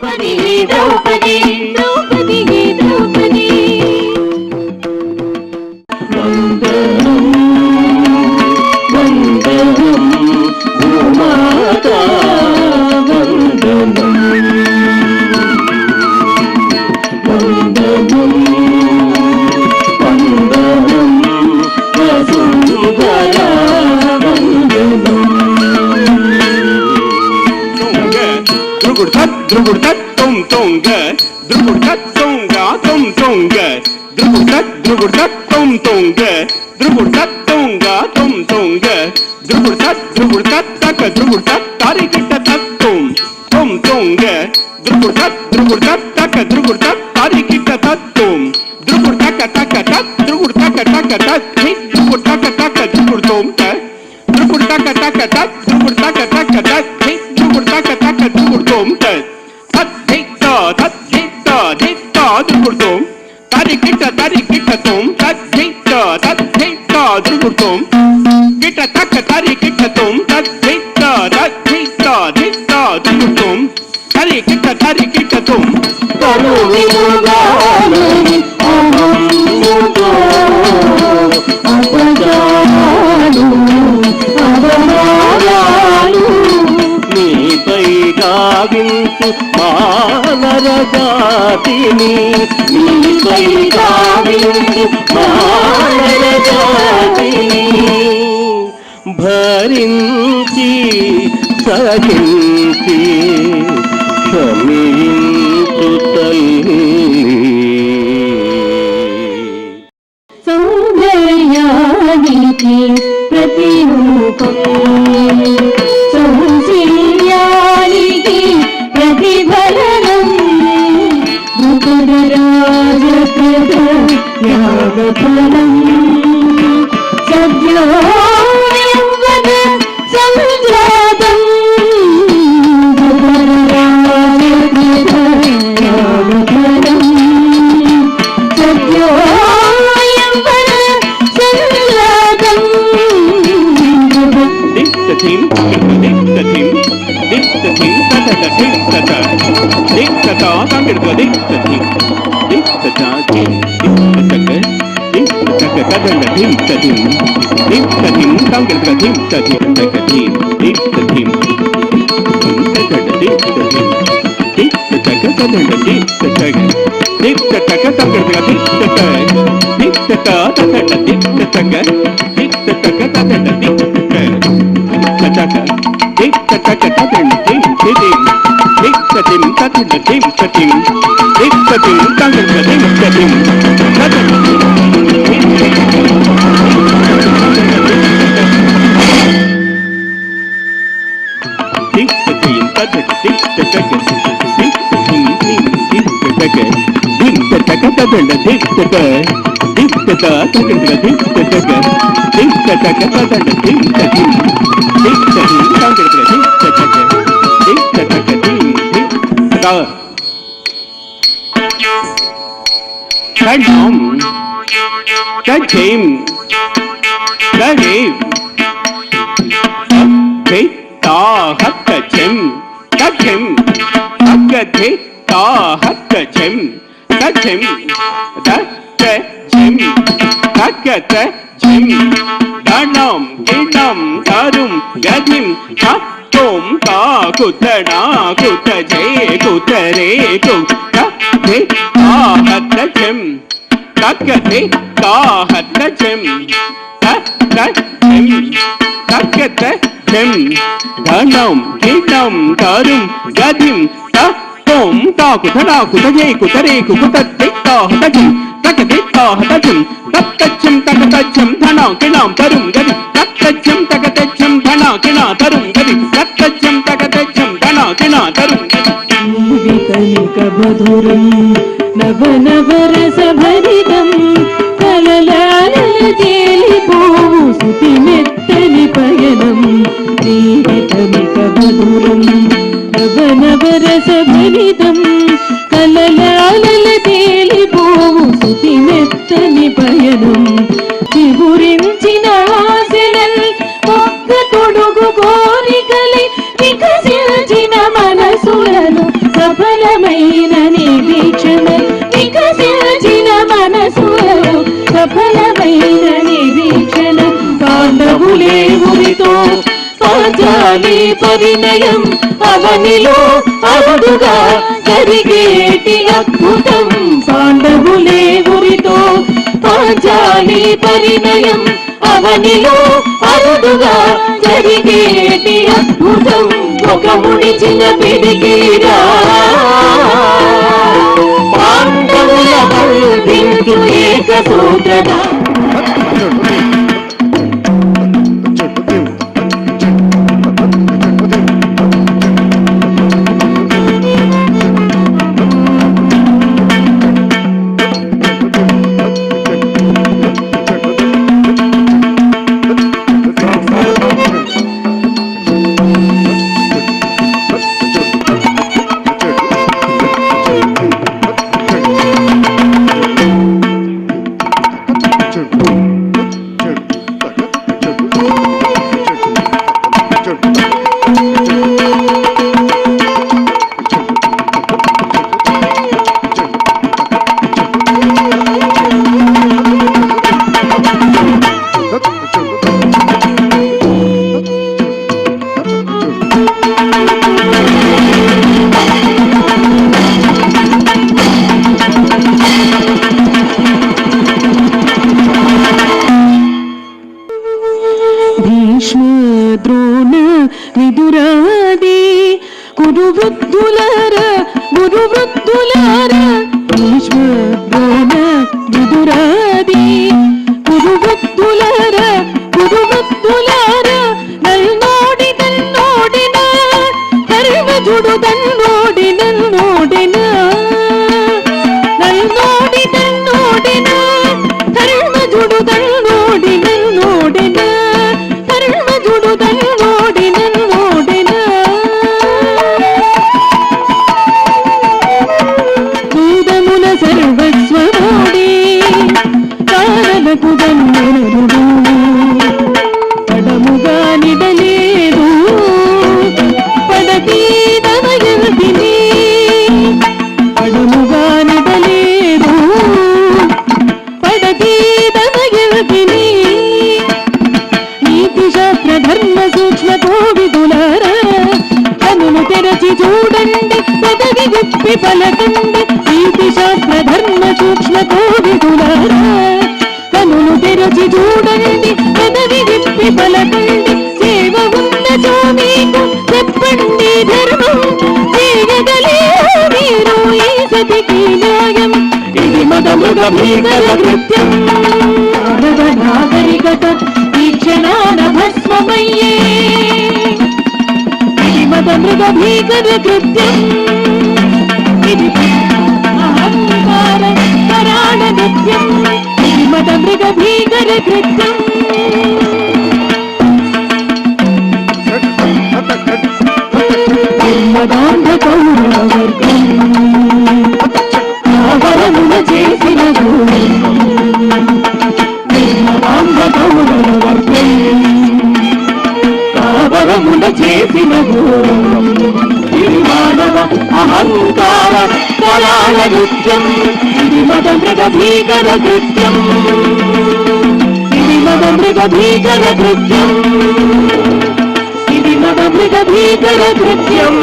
ద్రౌపది ద్రౌపది ద్రౌపది ద్రౌపది వందనం వందనం భూమాతా వందనం వందనం వందనం వసుంధరా వందనం ध्रुगुड़त तुम तोंग ध्रुगुड़त तोंगा तुम तोंग ध्रुगुड़त तुम तोंग ध्रुगुड़त तोंगा तुम तोंग ध्रुगुड़त तक ध्रुगुड़त तारी किट तक तुम तोंग ध्रुगुड़त तक ध्रुगुड़त तारी किट तक तुम ध्रुगुड़त तक ध्रुगुड़त तक ध्रुगुड़त तक ध्रुगुड़तोम ध्रुगुड़त तक ध्रुगुड़त तक ध्रुगुड़तोम तद्धिता ध्रुगुड़तोम तारी किट तुम तद्धिता ध्रुगुड़तोम किट तक तारी किट तुम तद्धिता ध्रुगुड़तोम तारी किट तुम तनु विमुगानि अहं मुदो अपजानु अवमानानु నీపై గావించు మానర జాతిని నీపై గావించు మానర జాతిని భరించి సహించి క్షమించు తల్లి సౌందర్యానికి ప్రతిరూపం సౌశీల్యానికి ప్రతిఫలనం మృదురాజకృత యాగఫలం సద్యో యౌవన సంజాతం మృదురాజకృత యాగఫలం సద్యో యౌవన సంజాతం దిక్తథిం దిక్తథిం దిక్తథిం తతథిం తత దిక్తతా సంగర్భ దిక్తథిం దిక్తతా దిక్తక దిక్తక కదండ దిక్తథిం దిక్తథిం సంగర్భ దిక్తథిం తకథిం దిక్తథిం తకడ దిక్తథిం దిక్తక కదండ దిక్తక దిక్తక సంగర్భ దిక్తక దిక్తక తకడ దిక్తక దిక్తక కదండ దిక్తక తక దిక్తక కదండ దిక్తథిం దిక్తథిం తకడ దిక్తథిం దిక్తథిం సంగర్భ దిక్తథిం కుతనా కుత జయ కుతరే కుతే ఆహతచం తకతే కాహతచం తకతం తకతచం ధనం కీటం తరుం గదిం తోం తాకుతనా కుత జయ కుతరే కుతతే కాహతచం తకతే కాహతచం తకతచం తకతచం ధనం కిణం తరుం గది తకతచం తకతచం ధనా కిణా తరుం గది తకతచం తకతచం ధనా కిణా తరుం గది కనిక మధురం నవ నవరస భరితం కలలాలల తేలిపోవు సుతి మెత్తని పయనం కనిక మధురం నవ నవరస భరితం కలలాలల తేలిపోవు సుతి మెత్తని పయనం చిగురించిన ఆశలల్ ఒక్క తొడుగు కోరికలై వికసించిన మనసులను సఫలం పాంచాలి పరిణయం అవనిలో అరుదుగా జరిగేటి అద్భుతం పాండవులే ఉరితో పాంచాలి పరిణయం అవనిలో అరుదుగా జరిగేటి అద్భుతం ఒక ముడిచిన పిడికిరా పాండవుల బంధించు ఏక సూత్రదా ద్రోణ విదురాది కురువృద్ధులార గురువృద్ధులార భీష్మ ద్రోణ విదురాది కురువృద్ధులార గురువృద్ధులార నల్నోడిన ధర్మజుడు నల్నోడిన ధర్మజుడు భూతముల సర్వస్వమోడి కారణకు గన్నరుడు పడముగా నిడలేదు పడతీదమయంతిని పడముగా నిడలేదు పడతీదమయంతిని నీతి శాస్త్ర ధర్మ సూక్ష్మ కోవిదులారా కనులు తెరచి చూడండి పెదవి విప్పి పలకండి నీతి శాస్త్ర ధర్మ సూక్ష్మ కోవిదులారా కనులు తెరచి చూడండి పెదవి విప్పి పలకండి సేవ ఉన్నచో మీకు చెప్పండి ధర్మం చేయగలే మీరు ఈ సతికి న్యాయం ఇది మద మృగ భీకర కృత్యం నాగరికత వీక్షణాన భస్మమయ్యే ఇది మద మృగ భీకర కృత్యం ఇది అహంకార కరాణ నిత్యం ఇది మద మృగ భీకర కృత్యం మదాంధ కౌరవర్గం ఆవరమున చేసిన కావరమున చేసిన ఇది మానవ అహంకార కరాళ నృత్యం ఇది మద మృగ భీకర కృత్యం ఇది మద మృగ భీకర కృత్యం ఇది మద మృగ భీకర కృత్యం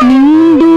నిండు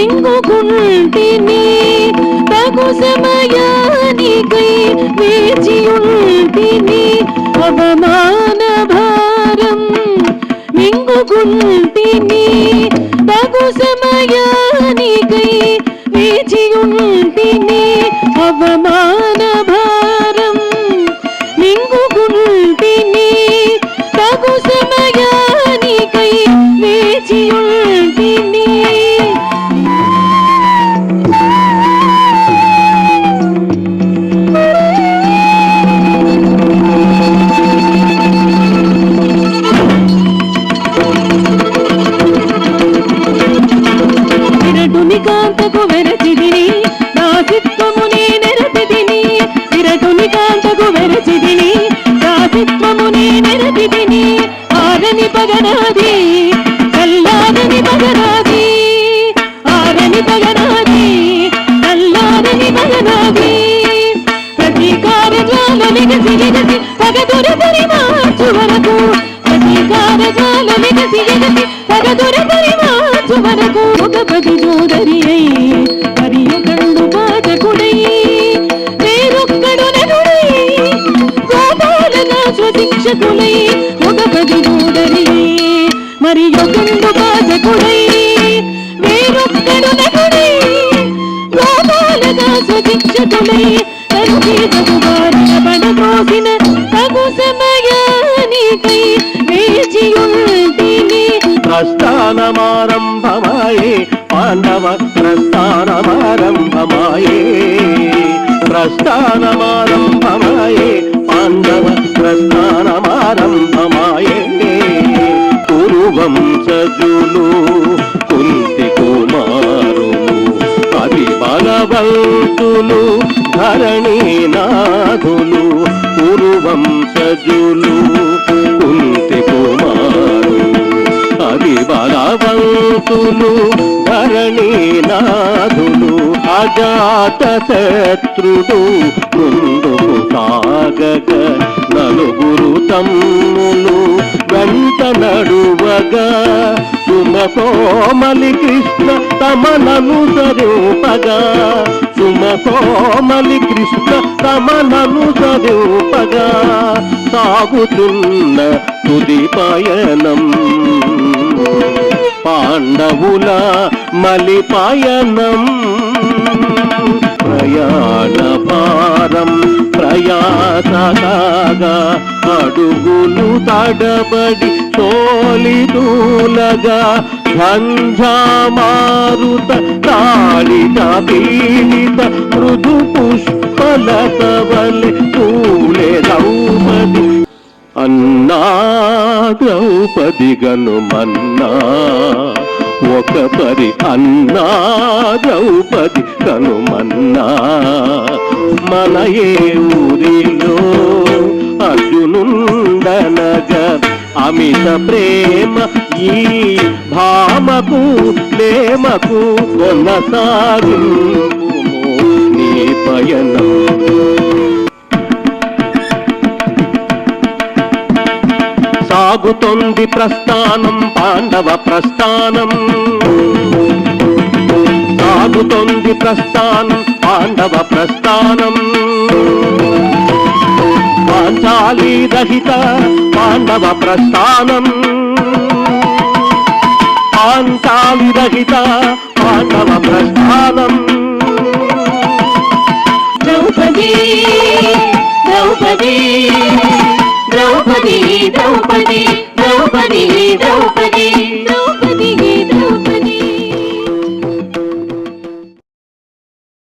మింగుకుంటిని తగు సమయానికై వేచియుంటిని అవమాన భారం మింగుకుంటిని తగు సమయానికై వేచియుంటిని అవమాన భారం మింగుకుంటిని తగు సమయానికై వేచియుంటిని విరటుని కాంతకు వెరచిదిని దాసిత్వమునే నెరపిదిని విరటుని కాంతకు వెరచిదిని దాసిత్వమునే నెరపిదిని ఆరని పగనాది కల్లారని పగనాది ఆరని పగనాది కల్లారని పగనాది ప్రతీకార జ్వాలలిగసి లిగసి పగదురపరి మార్చు వరకు ప్రతీకార జ్వాలలిగసి లిగసి పగదురపరి మార్చు వరకు ఒకపది జోదరి అయి మరియు కండు పాచకుడై వేరొక్కడు నరుడై గోపాలగా స్వశిక్షకులై ఒకపది జోదరి మరియు కండు పాచకుడై వేరొక్కడు నరుడై గోపాలగా స్వశిక్షకుడై తను చేతకు బారిన పడబోసిన తగు సమయానికై వేచియుంటిని ప్రస్థానమారంభమాయే పాండవ ప్రస్థానమారంభమాయే ప్రస్థానమారంభమాయే పాండవ ప్రస్థానమారంభమాయే కురువంశజులు కుంతి కుమారులు అతి బలవంతులు ధరణీనాథులు కురువంశజులు కుంతి కుమారులు అతి బలవంతులు ధరణీనాథులు అజాత శత్రుడు ముందుకు సాగగ నలుగురు తమ్ములు వెంట నడువగా సుమకోమలి కృష్ణ తమననుసరింపగా సుమకోమలి కృష్ణ తమననుసరింపగా సాగుతున్న తుది పయనం పాండవుల మలి పయనం ప్రయాణ భారం ప్రయాసగా అడుగులు తడబడి తోలిదూలగా ఝంఝామారుత తాళిత పీడిత మృదు పుష్పలత వలె పూలే ద్రౌపది అన్నా ద్రౌపది గనుమన్నా ఒక పరి అన్నా ద్రౌపది కనుమన్నా మన ఏ ఊరిలో అర్జునుండనగా అమిత ప్రేమ ఈ భామకు ప్రేమకు కొనసాగింపుము నీ పయనం సాగుతోంది ప్రస్థానం పాండవ ప్రస్థానం సాగుతోంది ప్రస్థానం పాండవ ప్రస్థానం పాంచాలి రహిత పాండవ ప్రస్థానం పాంచాలి రహిత పాండవ ప్రస్థానం ద్రౌపది ద్రౌపది ద్రౌపది ద్రౌపది ద్రౌపది ద్రౌపది